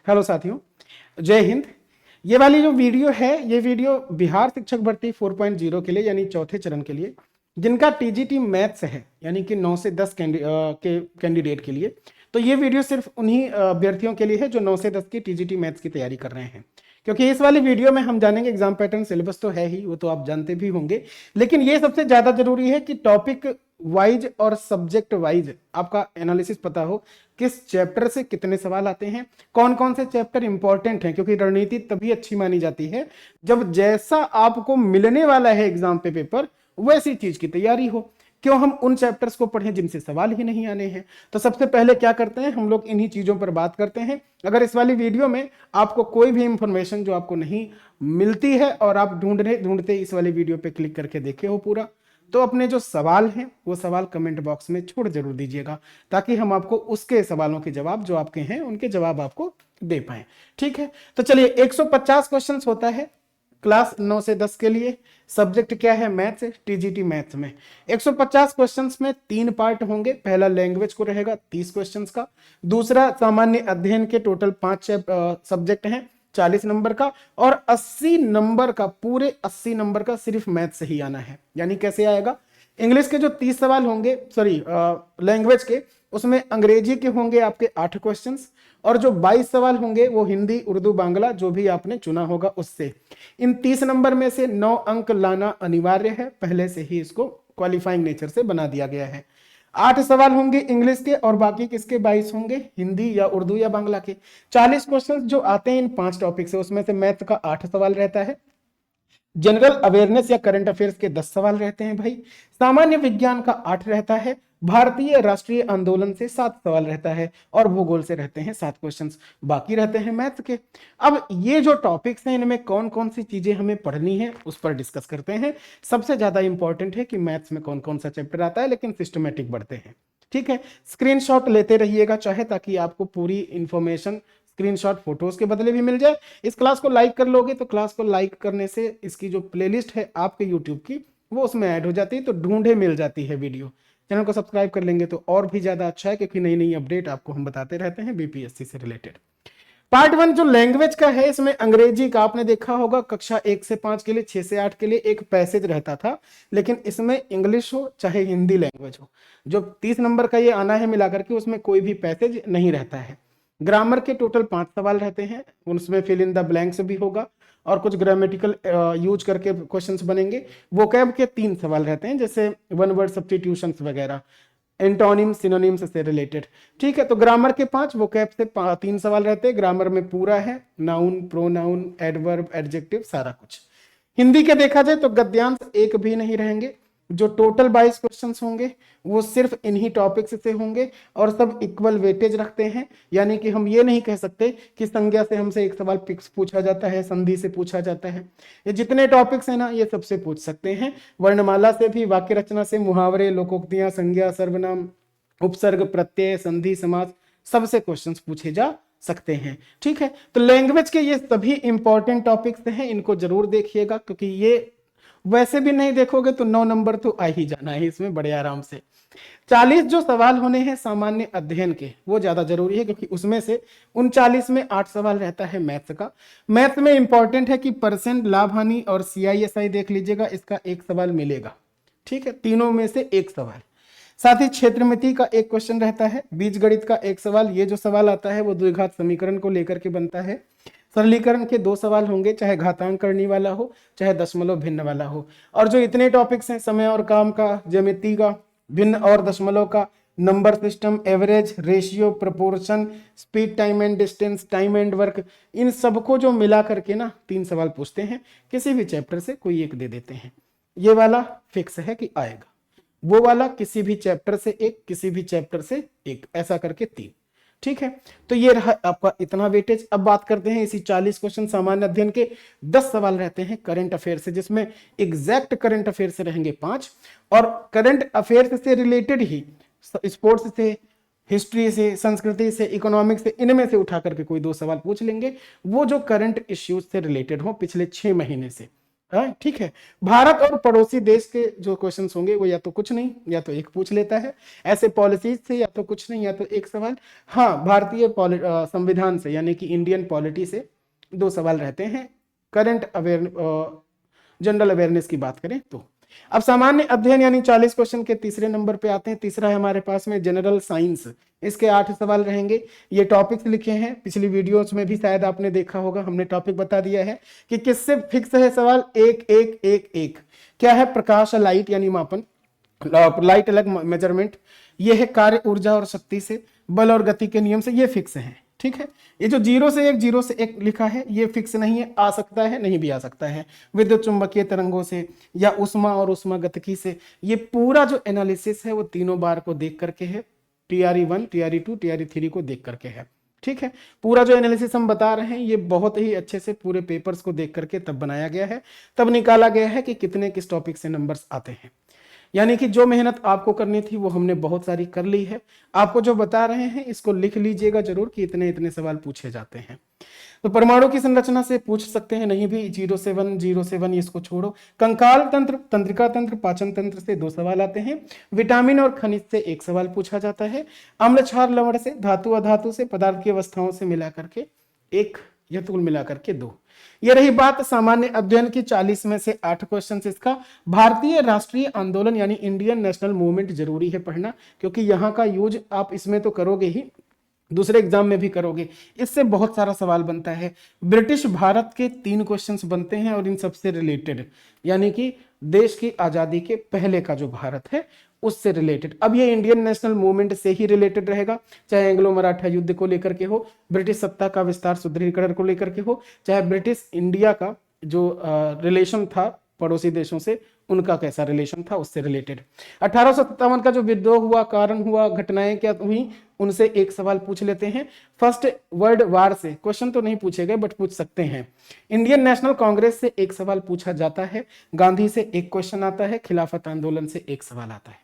Hello साथियों, जय हिंद। ये वाली जो वीडियो है, ये वीडियो बिहार शिक्षक भर्ती 4.0 के लिए यानी चौथे चरण के लिए, जिनका टीजीटी मैथ्स है यानी कि 9 से 10 कैंडिडेट के लिए। तो ये वीडियो सिर्फ उन्हीं अभ्यर्थियों के लिए है जो 9 से 10 की टीजीटी मैथ्स की तैयारी कर रहे हैं, क्योंकि इस वाली वीडियो में हम जानेंगे एग्जाम पैटर्न। सिलेबस तो है ही, वो तो आप जानते भी होंगे, लेकिन ये सबसे ज्यादा जरूरी है कि टॉपिक वाइज और सब्जेक्ट वाइज आपका एनालिसिस पता हो, किस चैप्टर से कितने सवाल आते हैं, कौन कौन से चैप्टर इंपॉर्टेंट हैं। क्योंकि रणनीति तभी अच्छी मानी जाती है जब जैसा आपको मिलने वाला है एग्जाम पे पेपर, वैसी चीज की तैयारी हो। क्यों हम उन चैप्टर्स को पढ़ें जिनसे सवाल ही नहीं आने हैं। तो सबसे पहले क्या करते हैं, हम लोग इन्हीं चीजों पर बात करते हैं। अगर इस वाली वीडियो में आपको कोई भी इंफॉर्मेशन जो आपको नहीं मिलती है और आप ढूंढने ढूंढते इस वाली वीडियो पे क्लिक करके देखे हो पूरा, तो अपने जो सवाल हैं वो सवाल कमेंट बॉक्स में छोड़ जरूर दीजिएगा, ताकि हम आपको उसके सवालों के जवाब जो आपके हैं उनके जवाब आपको दे पाए। ठीक है, तो चलिए 150 क्वेश्चंस होता है क्लास 9 से 10 के लिए। सब्जेक्ट क्या है? मैथ्स, टीजीटी मैथ्स में 150 क्वेश्चंस में 3 पार्ट होंगे। पहला लैंग्वेज को रहेगा 30 क्वेश्चंस का, दूसरा सामान्य अध्ययन के टोटल 5 सब्जेक्ट हैं 40 नंबर का, और 80 नंबर का, पूरे 80 नंबर का सिर्फ मैथ से ही आना है। यानी कैसे आएगा? इंग्लिश के जो 30 सवाल होंगे, सॉरी लैंग्वेज के, उसमें अंग्रेजी के होंगे आपके 8 क्वेश्चंस, और जो 22 सवाल होंगे वो हिंदी, उर्दू, बांग्ला जो भी आपने चुना होगा उससे। इन 30 नंबर में से 9 अंक लाना अनिवार्य है, पहले से ही इसको क्वालिफाइंग नेचर से बना दिया गया है। 8 सवाल होंगे इंग्लिश के और बाकी किसके? 22 होंगे हिंदी या उर्दू या बांग्ला के। 40 क्वेश्चन जो आते हैं इन 5 टॉपिक से, उसमें से मैथ का 8 सवाल रहता है, जनरल अवेयरनेस या करंट अफेयर्स के 10 सवाल रहते हैं भाई, सामान्य विज्ञान का 8 रहता है, भारतीय राष्ट्रीय आंदोलन से 7 सवाल रहता है, और भूगोल से रहते हैं 7 क्वेश्चंस, बाकी रहते हैं मैथ के। अब ये जो टॉपिक्स हैं इनमें कौन कौन सी चीजें हमें पढ़नी है उस पर डिस्कस करते हैं। सबसे ज्यादा इंपॉर्टेंट है कि मैथ्स में कौन कौन सा चैप्टर आता है, लेकिन सिस्टमेटिक बढ़ते हैं। ठीक है, स्क्रीनशॉट लेते रहिएगा चाहे, ताकि आपको पूरी इंफॉर्मेशन स्क्रीनशॉट फोटोज के बदले भी मिल जाए। इस क्लास को लाइक कर लोगे तो क्लास को लाइक करने से इसकी जो प्लेलिस्ट है आपके यूट्यूब की, वो उसमें ऐड हो जाती है, तो ढूंढे मिल जाती है वीडियो। चैनल को सब्सक्राइब कर लेंगे तो और भी ज्यादा अच्छा है, क्योंकि नई नई अपडेट आपको हम बताते रहते हैं बीपीएससी से रिलेटेड। पार्ट 1 जो लैंग्वेज का है, इसमें अंग्रेजी का आपने देखा होगा कक्षा 1 से 5 के लिए, 6 से 8 के लिए एक पैसेज रहता था, लेकिन इसमें इंग्लिश हो चाहे हिंदी लैंग्वेज हो, जो 30 नंबर का ये आना है मिलाकर के, उसमें कोई भी पैसेज नहीं रहता है। ग्रामर के टोटल 5 सवाल रहते हैं, उसमें फिल इन द ब्लैंक्स भी होगा और कुछ ग्रामेटिकल यूज करके क्वेश्चंस बनेंगे। वोकैब के 3 सवाल रहते हैं, जैसे वन वर्ड सब्स्टिट्यूशंस वगैरह, एंटोनिम सिनोनिम्स से रिलेटेड। ठीक है, तो ग्रामर के 5, वोकैब से 3 सवाल रहते हैं। ग्रामर में पूरा है, नाउन, प्रोनाउन, एडवर्ब, एडजेक्टिव, सारा कुछ। हिंदी के देखा जाए तो गद्यांश एक भी नहीं रहेंगे। जो टोटल 22 क्वेश्चंस होंगे वो सिर्फ इन्हीं टॉपिक्स से होंगे, और सब इक्वल वेटेज रखते हैं। यानी कि हम ये नहीं कह सकते कि संज्ञा से हमसे एक सवाल फिक्स पूछा जाता है, संधि से पूछा जाता है। ये जितने टॉपिक्स हैं ना, ये सबसे पूछ सकते हैं। वर्णमाला से भी, वाक्य रचना से, मुहावरे, लोकोक्तियां, संज्ञा, सर्वनाम, उपसर्ग, प्रत्यय, संधि, समास, सबसे क्वेश्चंस पूछे जा सकते हैं। ठीक है, तो लैंग्वेज के ये सभी इंपॉर्टेंट टॉपिक्स हैं, इनको जरूर देखिएगा, क्योंकि ये वैसे भी नहीं देखोगे तो 9 नंबर तो आ ही जाना है इसमें बड़े आराम से। 40 जो सवाल होने हैं सामान्य अध्ययन के, वो ज्यादा जरूरी है, क्योंकि उसमें से 39 में 8 सवाल रहता है मैथ्स का। मैथ्स में इंपॉर्टेंट है कि परसेंट, लाभ हानि और CISI देख लीजिएगा, इसका 1 सवाल मिलेगा। ठीक है, तीनों में से 1 सवाल। साथ ही क्षेत्रमिति का 1 क्वेश्चन रहता है, बीजगणित का 1 सवाल। ये जो सवाल आता है वो द्विघात समीकरण को लेकर के बनता है। सरलीकरण के 2 सवाल होंगे, चाहे घातांक करने वाला हो चाहे दशमलव भिन्न वाला हो। और जो इतने टॉपिक्स हैं, समय और काम का, ज्यामिति का, भिन्न और दशमलव का, number system, average, ratio, proportion, speed, time and distance, time and work, इन सबको जो मिला करके ना 3 सवाल पूछते हैं, किसी भी चैप्टर से कोई एक दे देते हैं। ये वाला फिक्स है कि आएगा, वो वाला किसी भी चैप्टर से एक, किसी भी चैप्टर से एक, ऐसा करके 3। ठीक है, तो ये रहा आपका इतना वेटेज। अब बात करते हैं इसी 40 क्वेश्चन सामान्य अध्ययन के। 10 सवाल रहते हैं करंट अफेयर से, जिसमें एग्जैक्ट करंट अफेयर से रहेंगे 5, और करंट अफेयर से रिलेटेड ही स्पोर्ट्स से, हिस्ट्री से, संस्कृति से, इकोनॉमिक्स से, इनमें से उठा करके कोई 2 सवाल पूछ लेंगे, वो जो करंट इश्यूज से रिलेटेड हो पिछले 6 महीने से। ठीक है। भारत और पड़ोसी देश के जो क्वेश्चंस होंगे वो या तो कुछ नहीं या तो एक पूछ लेता है, ऐसे पॉलिसीज से या तो कुछ नहीं या तो एक सवाल। हाँ, भारतीय संविधान से यानी कि इंडियन पॉलिटी से 2 सवाल रहते हैं। करंट अवेयर जनरल अवेयरनेस की बात करें तो। अब सामान्य अध्ययन यानी 40 क्वेश्चन के तीसरे नंबर पे आते हैं। तीसरा है हमारे पास में जनरल साइंस, इसके 8 सवाल रहेंगे। ये टॉपिक्स लिखे हैं, पिछली वीडियोस में भी शायद आपने देखा होगा, हमने टॉपिक बता दिया है कि किससे फिक्स है सवाल। एक एक एक एक क्या है? प्रकाश लाइट यानी मापन, लाइट अलग मेजरमेंट। ये है कार्य ऊर्जा और शक्ति से, बल और गति के नियम से, ये फिक्स है। ठीक है। ये जो 0 से 1 लिखा है ये फिक्स नहीं है, आ सकता है नहीं भी आ सकता है। विद्युत चुंबकीय तरंगों से या उष्मा और उष्मागतिकी से, ये पूरा जो एनालिसिस है वो तीनों बार को देख करके है। टीआरई 1, टीआरई 2, टीआरई 3 को देख करके है। ठीक है। पूरा जो एनालिसिस हम बता रहे हैं ये बहुत ही अच्छे से पूरे पेपर्स को देख करके तब बनाया गया है, तब निकाला गया है कि कितने किस टॉपिक से नंबर्स आते हैं। यानी कि जो मेहनत आपको करनी थी वो हमने बहुत सारी कर ली है। आपको जो बता रहे हैं इसको लिख लीजिएगा जरूर कि इतने इतने सवाल पूछे जाते हैं। तो परमाणु की संरचना से पूछ सकते हैं, नहीं भी 07 इसको छोड़ो। कंकाल तंत्र, तंत्रिका तंत्र, पाचन तंत्र से 2 सवाल आते हैं। विटामिन और खनिज से 1 सवाल पूछा जाता है। अम्ल क्षार लवण से, धातु अधातु से, पदार्थ की अवस्थाओं से मिलाकर के 1 या कुल मिलाकर के 2। ये रही बात सामान्य अध्ययन की 40 में से 8 क्वेश्चन। इसका भारतीय राष्ट्रीय आंदोलन यानी इंडियन नेशनल मूवमेंट जरूरी है पढ़ना, क्योंकि यहाँ का यूज आप इसमें तो करोगे ही, दूसरे एग्जाम में भी करोगे। इससे बहुत सारा सवाल बनता है। ब्रिटिश भारत के 3 क्वेश्चंस बनते हैं और इन सबसे रिलेटेड, यानी कि देश की आजादी के पहले का जो भारत है उससे रिलेटेड। अब ये इंडियन नेशनल मूवमेंट से ही रिलेटेड रहेगा, चाहे एंग्लो मराठा युद्ध को लेकर के हो, ब्रिटिश सत्ता का विस्तार सुदृढ़ीकरण को लेकर के हो, चाहे ब्रिटिश इंडिया का जो रिलेशन था पड़ोसी देशों से, उनका कैसा रिलेशन था उससे रिलेटेड। 1857 का जो विद्रोह हुआ, कारण हुआ, घटनाएं क्या हुई, उनसे 1 सवाल पूछ लेते हैं। फर्स्ट वर्ल्ड वार से क्वेश्चन तो नहीं पूछे गए बट पूछ सकते हैं। इंडियन नेशनल कांग्रेस से 1 सवाल पूछा जाता है। गांधी से 1 क्वेश्चन आता है। खिलाफत आंदोलन से 1 सवाल आता है।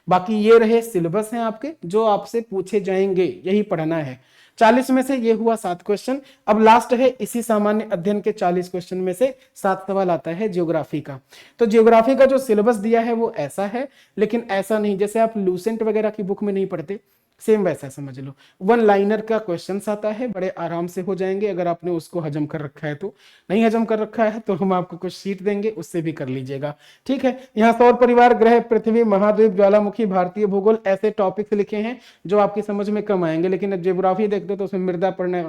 बाकी ये रहे सिलेबस हैं आपके जो आपसे पूछे जाएंगे, यही पढ़ना है। 40 में से ये हुआ 7 क्वेश्चन। अब लास्ट है इसी सामान्य अध्ययन के 40 क्वेश्चन में से 7 सवाल आता है ज्योग्राफी का। तो ज्योग्राफी का जो सिलेबस दिया है वो ऐसा है, लेकिन ऐसा नहीं जैसे आप लूसेंट वगैरह की बुक में नहीं पढ़ते, सेम वैसा समझ लो। 1 लाइनर का क्वेश्चन आता है, बड़े आराम से हो जाएंगे अगर आपने उसको हजम कर रखा है तो। नहीं हजम कर रखा है तो हम आपको कुछ शीट देंगे, उससे भी कर लीजिएगा। ठीक है। यहाँ सौर परिवार, ग्रह, पृथ्वी, महाद्वीप, ज्वालामुखी, भारतीय भूगोल, ऐसे टॉपिक्स लिखे हैं जो आपकी समझ में कम आएंगे। लेकिन ज्योग्राफी देख दो तो उसमें मृदा पढ़ने,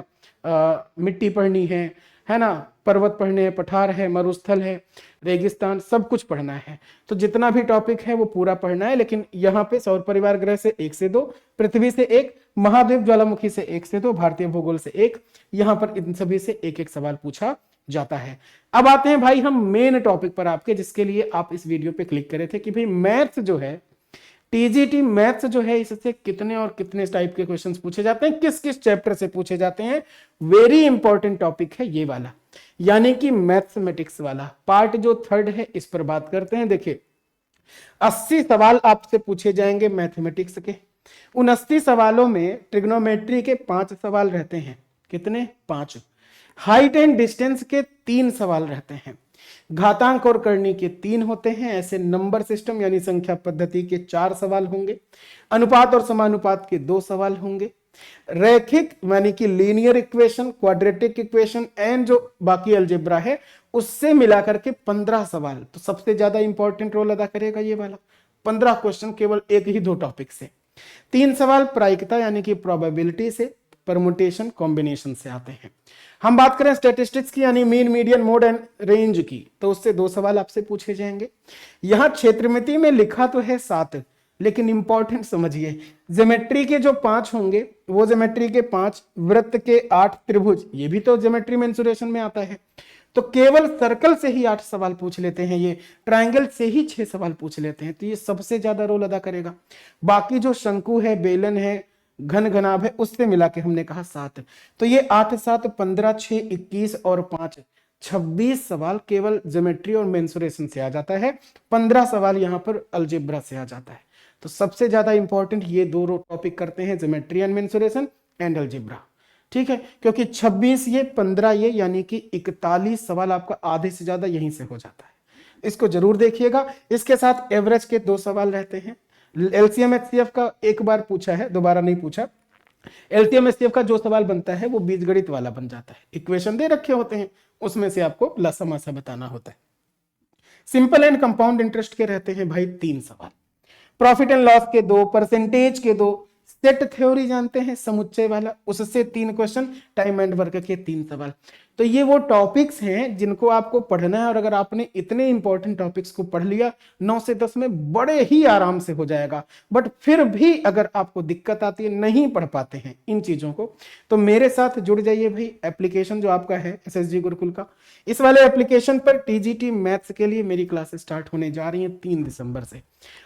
मिट्टी पढ़नी है ना, पर्वत पढ़ने हैं, पठार है, मरुस्थल है, रेगिस्तान, सब कुछ पढ़ना है। तो जितना भी टॉपिक है वो पूरा पढ़ना है। लेकिन यहाँ पे सौर परिवार ग्रह से 1 से 2, पृथ्वी से 1, महाद्वीप ज्वालामुखी से 1 से 2, भारतीय भूगोल से 1, यहाँ पर इन सभी से 1-1 सवाल पूछा जाता है। अब आते हैं भाई हम मेन टॉपिक पर आपके, जिसके लिए आप इस वीडियो पे क्लिक करे थे कि भाई मैथ्स जो है, टीजीटी मैथ्स जो है, इससे कितने और कितने टाइप के क्वेश्चंस पूछे जाते हैं, किस किस चैप्टर से पूछे जाते हैं। वेरी इंपॉर्टेंट टॉपिक है ये वाला, यानी कि मैथमेटिक्स वाला पार्ट जो 3rd है, इस पर बात करते हैं। देखिए 80 सवाल आपसे पूछे जाएंगे मैथमेटिक्स के। उन 80 सवालों में ट्रिग्नोमेट्री के 5 सवाल रहते हैं। कितने? 5। हाइट एंड डिस्टेंस के 3 सवाल रहते हैं। घातांक और करनी के 3 होते हैं। ऐसे नंबर सिस्टम यानी संख्या पद्धति के 4 सवाल होंगे। अनुपात और समानुपात के 2 सवाल होंगे। रैखिक यानी कि linear equation, quadratic equation and जो बाकी अलजेब्रा है उससे मिलाकर के 15 सवाल। तो सबसे ज्यादा इंपॉर्टेंट रोल अदा करेगा ये वाला। 15 क्वेश्चन केवल 1 ही 2 टॉपिक से। 3 सवाल प्रायिकता यानी कि प्रोबेबिलिटी से, परमुटेशन, कॉम्बिनेशन से आते हैं। हम बात करें स्टैटिस्टिक्स की यानी mean, median, mode and range की, तो उससे 2 सवाल आपसे पूछे जाएंगे। यहां क्षेत्रमिति में लिखा तो है 7, लेकिन इंपॉर्टेंट समझिए, ज्योमेट्री के जो 5 होंगे वो ज्योमेट्री के 5, वृत्त के 8, त्रिभुज ये भी तो ज्योमेट्री मेंसुरेशन में आता है। तो केवल सर्कल से ही 8 सवाल पूछ लेते हैं, ये ट्रायंगल से ही 6 सवाल पूछ लेते हैं। तो ये सबसे ज्यादा रोल अदा करेगा। बाकी जो शंकु है, बेलन है, घन घनाभ है, उससे मिला के हमने कहा 7। तो ये 8 7 15 6 21 और 5 26 सवाल केवल ज्योमेट्री और मेंसुरेशन से आ जाता है। 15 सवाल यहाँ पर अलजेब्रा से आ जाता है। तो सबसे ज्यादा इंपॉर्टेंट ये 2 टॉपिक करते हैं, geometry and mensuration and algebra. ठीक है, क्योंकि 26 ये 15 ये यानी कि 41 सवाल आपका आधे से ज्यादा यहीं से हो जाता है। इसको जरूर देखिएगा। इसके साथ एवरेज के 2 सवाल रहते हैं। एलसीएम एचसीएफ का एक बार पूछा है, दोबारा नहीं पूछा। एलसीएम एचसीएफ का जो सवाल बनता है वो बीजगणित वाला बन जाता है, इक्वेशन दे रखे होते हैं, उसमें से आपको लसामासा बताना होता है। सिंपल एंड कंपाउंड इंटरेस्ट के रहते हैं भाई 3 सवाल, प्रॉफिट एंड लॉस के 2, परसेंटेज के 2, सेट थ्योरी जानते हैं समुच्चय वाला, उससे 3 क्वेश्चन, टाइम एंड वर्क के 3 सवाल। तो ये वो टॉपिक्स हैं जिनको आपको पढ़ना है, और अगर आपने इतने इंपॉर्टेंट टॉपिक्स को पढ़ लिया 9 से 10 में बड़े ही आराम से हो जाएगा। बट फिर भी अगर आपको दिक्कत आती है, नहीं पढ़ पाते हैं इन चीजों को, तो मेरे साथ जुड़ जाइए भाई। एप्लीकेशन जो आपका है एसएसजी गुरुकुल का, इस वाले एप्लीकेशन पर टीजीटी मैथ्स के लिए मेरी क्लासेस स्टार्ट होने जा रही हैं 3 दिसंबर से।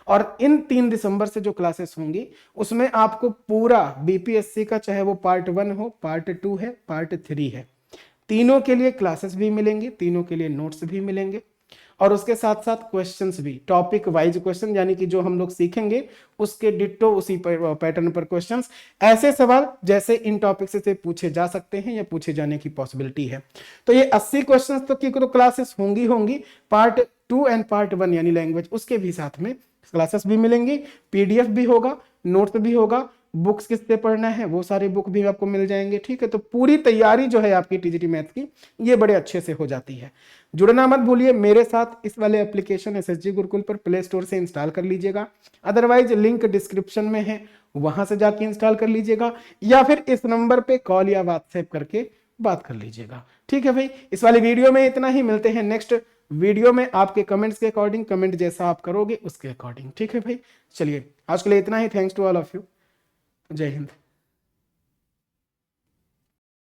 और इन 3 दिसंबर से जो क्लासेस होंगी उसमें आपको पूरा बीपीएससी का, चाहे वो पार्ट 1 हो, पार्ट 2 है, पार्ट 3 है, तीनों के लिए क्लासेस भी मिलेंगी, तीनों के लिए नोट्स भी मिलेंगे, और उसके साथ साथ क्वेश्चंस भी, टॉपिक वाइज क्वेश्चन, यानी कि जो हम लोग सीखेंगे उसके डिट्टो उसी पैटर्न पर क्वेश्चंस, ऐसे सवाल जैसे इन टॉपिक से पूछे जा सकते हैं या पूछे जाने की पॉसिबिलिटी है। तो ये 80 क्वेश्चंस तो की क्लासेस होंगी पार्ट 2 एंड पार्ट 1 यानी लैंग्वेज, उसके भी साथ में क्लासेस भी मिलेंगी, पीडीएफ भी होगा, नोट्स भी होगा, बुक्स किससे पढ़ना है वो सारी बुक भी आपको मिल जाएंगे। ठीक है, तो पूरी तैयारी जो है आपकी टीजीटी मैथ्स की ये बड़े अच्छे से हो जाती है। जुड़ना मत भूलिए मेरे साथ, इस वाले एप्लीकेशन एसएसजी गुरुकुल पर प्ले स्टोर से इंस्टॉल कर लीजिएगा, अदरवाइज लिंक डिस्क्रिप्शन में है, वहां से जाके इंस्टॉल कर लीजिएगा, या फिर इस नंबर पे कॉल या व्हाट्सएप करके बात कर लीजिएगा। ठीक है भाई, इस वाली वीडियो में इतना ही, मिलते हैं नेक्स्ट वीडियो में आपके कमेंट्स के अकॉर्डिंग, कमेंट जैसा आप करोगे उसके अकॉर्डिंग। ठीक है भाई, चलिए आज के लिए इतना ही। Thanks to all of you, जय हिंद।